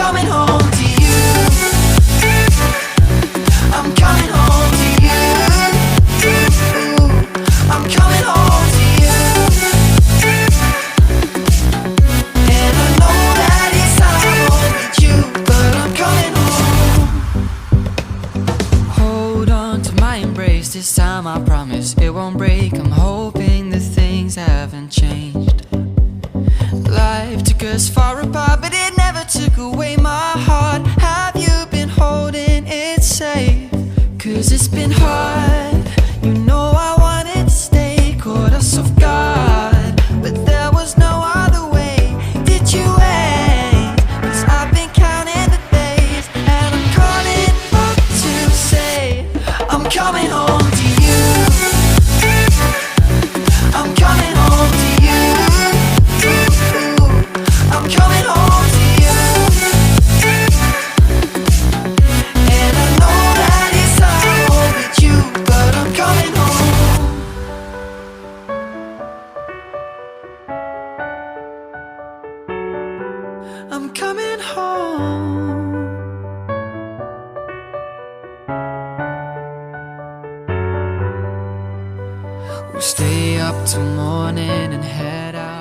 coming home to you. I'm coming home to you. I'm coming home to you. And I know that it's hard with you, but I'm coming home. Hold on to my embrace, this time I promise it won't break. I'm hoping that things haven't changed. Life took us far apart, but it never took away my heart. Have you been holding it safe? 'Cause it's been hard. You know I wanted to stay, caught us off guard, but there was no other way. Did you wait? 'Cause I've been counting the days, and I'm calling up to say I'm coming home to you. I'm coming home to you. I'm coming home to you. And I know that it's hard with you, but I'm coming home. I'm coming home. We'll stay up till morning and head out.